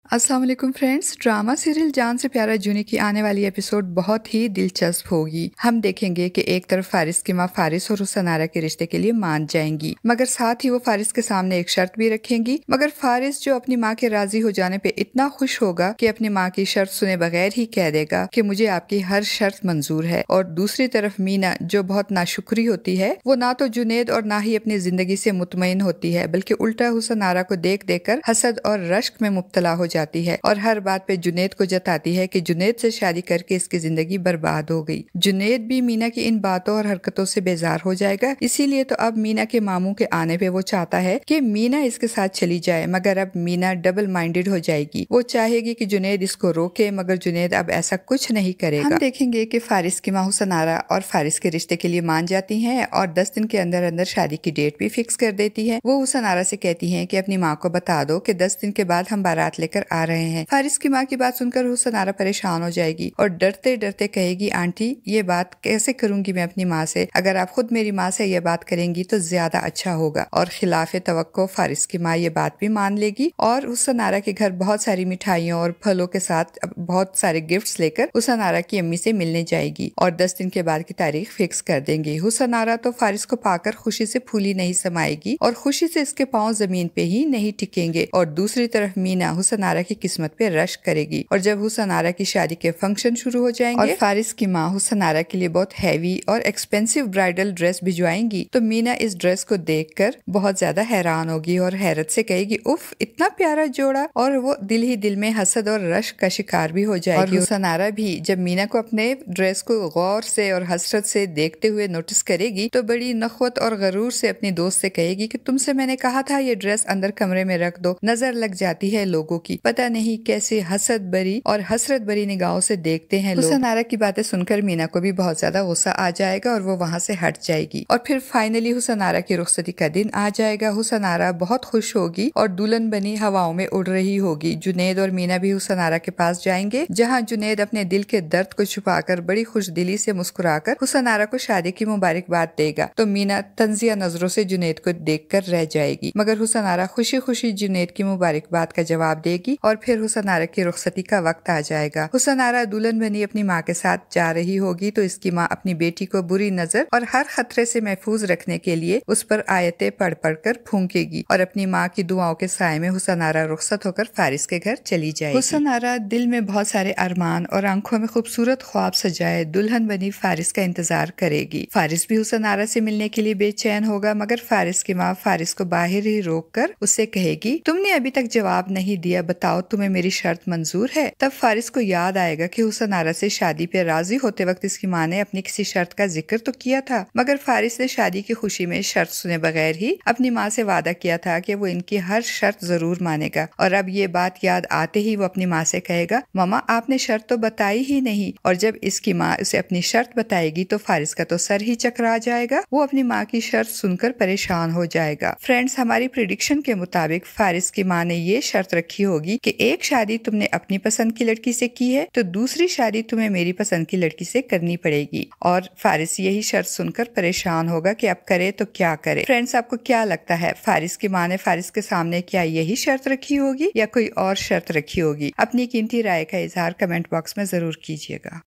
अस्सलाम वालेकुम friends. Drama serial जान से प्यारा जूनी की आने वाली एपिसोड बहुत ही दिलचस्प होगी। हम देखेंगे कि एक तरफ फारिस की माँ फारिस और हुसनारा के रिश्ते के लिए मान जाएंगी, मगर साथ ही वो फारिस के सामने एक शर्त भी रखेंगी। मगर फारिस जो अपनी माँ के राजी हो जाने पे इतना खुश होगा कि अपनी माँ की शर्त सुने बगैर ही कह देगा कि मुझे आपकी हर शर्त मंजूर है। और दूसरी तरफ मीना जो बहुत नाशुक्री होती है, वो ना तो जुनैद और ना ही अपनी जिंदगी से मुतमईन होती है, बल्कि उल्टा हुसनारा को देख देकर हसद और रश्क में मुब्तला हो जाती है और हर बात पे जुनैद को जताती है कि जुनैद से शादी करके इसकी जिंदगी बर्बाद हो गई। जुनैद भी मीना की इन बातों और हरकतों से बेजार हो जाएगा, इसीलिए तो अब मीना के मामू के आने पे वो चाहता है कि मीना इसके साथ चली जाए। मगर अब मीना डबल माइंडेड हो जाएगी, वो चाहेगी कि जुनैद इसको रोके, मगर जुनैद अब ऐसा कुछ नहीं करेगा। हम देखेंगे कि फारिस की माँ हुसनारा और फारिस के रिश्ते के लिए मान जाती हैं और 10 दिन के अंदर अंदर शादी की डेट भी फिक्स कर देती है। वो हुसनारा से कहती है कि अपनी माँ को बता दो कि 10 दिन के बाद हम बारात लेकर आ रहे हैं। फारिस की माँ की बात सुनकर हुसनारा परेशान हो जाएगी और डरते डरते कहेगी, आंटी ये बात कैसे करूंगी मैं अपनी माँ से, अगर आप खुद मेरी माँ से ये बात करेंगी तो ज्यादा अच्छा होगा। और खिलाफ तवक्को फारिस की माँ ये बात भी मान लेगी और हुसनारा के घर बहुत सारी मिठाइयों और फलों के साथ बहुत सारे गिफ्ट्स लेकर हुसनारा की अम्मी से मिलने जाएगी और 10 दिन के बाद की तारीख फिक्स कर देंगे। हुसनारा तो फारिस को पाकर खुशी से फूली नहीं समाएगी और खुशी से इसके पांव जमीन पे ही नहीं टिकेंगे। और दूसरी तरफ मीना हुसनारा की किस्मत पे रश्क करेगी और जब हुसनारा की शादी के फंक्शन शुरू हो जाएंगे और फारिस की माँ हुसनारा के लिए बहुत हैवी और एक्सपेंसिव ब्राइडल ड्रेस भिजवाएंगी, तो मीना इस ड्रेस को देखकर बहुत ज्यादा हैरान होगी और हैरत से कहेगी, उफ इतना प्यारा जोड़ा। और वो दिल ही दिल में हसद और रश्क का शिकार भी हो जाएगी। और हुसनारा भी जब मीना को अपने ड्रेस को गौर से और हसरत से देखते हुए नोटिस करेगी, तो बड़ी नखवत और गरूर से अपनी दोस्त से कहेगी कि तुमसे मैंने कहा था ये ड्रेस अंदर कमरे में रख दो, नजर लग जाती है लोगों की, पता नहीं कैसे हसद भरी और हसरत भरी निगाहों से देखते हैं लोग। हुसनारा की बातें सुनकर मीना को भी बहुत ज्यादा गुस्सा आ जाएगा और वो वहाँ से हट जाएगी। और फिर फाइनली हुसनारा की रुखसती का दिन आ जाएगा। हुसनारा बहुत खुश होगी और दुल्हन बनी हवाओं में उड़ रही होगी। जुनैद और मीना भी हुसनारा के पास जाएंगे, जहाँ जुनैद अपने दिल के दर्द को छुपाकर बड़ी खुशदिली से मुस्कुराकर हुसनारा को शादी की मुबारकबाद देगा। तो मीना तंजिया नजरों से जुनैद को देखकर रह जाएगी, मगर हुसनारा खुशी खुशी जुनैद की मुबारकबाद का जवाब देगी और फिर हुसनारा की रुखसती का वक्त आ जाएगा। हुसनारा दुल्हन बनी अपनी माँ के साथ जा रही होगी, तो इसकी माँ अपनी बेटी को बुरी नजर और हर खतरे से महफूज रखने के लिए उस पर आयतें पढ़ पढ़ कर फूंकेगी और अपनी माँ की दुआओं के साए में हुसनारा रुखसत होकर फारिस के घर चली जाएगी। हुसनारा दिल में बहुत सारे अरमान और आंखों में खूबसूरत ख्वाब सजाए दुल्हन बनी फारिस का इंतजार करेगी। फारिस भी हुसनारा से मिलने के लिए बेचैन होगा, मगर फारिस की माँ फारिस को बाहर ही रोक कर उससे कहेगी, तुमने अभी तक जवाब नहीं दिया, बताओ तुम्हें मेरी शर्त मंजूर है। तब फारिस को याद आएगा कि हुसनारा से शादी पे राजी होते वक्त इसकी माँ ने अपनी किसी शर्त का जिक्र तो किया था, मगर फारिस ने शादी की खुशी में शर्त सुने बगैर ही अपनी माँ से वादा किया था कि वो इनकी हर शर्त जरूर मानेगा। और अब ये बात याद आते ही वो अपनी माँ से कहेगा, मामा आपने शर्त तो बताई ही नहीं। और जब इसकी माँ उसे अपनी शर्त बताएगी तो फारिस का तो सर ही चकरा जाएगा, वो अपनी माँ की शर्त सुनकर परेशान हो जाएगा। फ्रेंड्स, हमारी प्रिडिक्शन के मुताबिक फारिस की माँ ने ये शर्त रखी होगी कि एक शादी तुमने अपनी पसंद की लड़की से की है तो दूसरी शादी तुम्हें मेरी पसंद की लड़की से करनी पड़ेगी। और फारिस यही शर्त सुनकर परेशान होगा कि अब करे तो क्या करे। फ्रेंड्स, आपको क्या लगता है, फारिस की माँ ने फारिस के सामने क्या यही शर्त रखी होगी या कोई और शर्त रखी होगी? अपनी कीमती राय का इजहार कमेंट बॉक्स में जरूर कीजिएगा।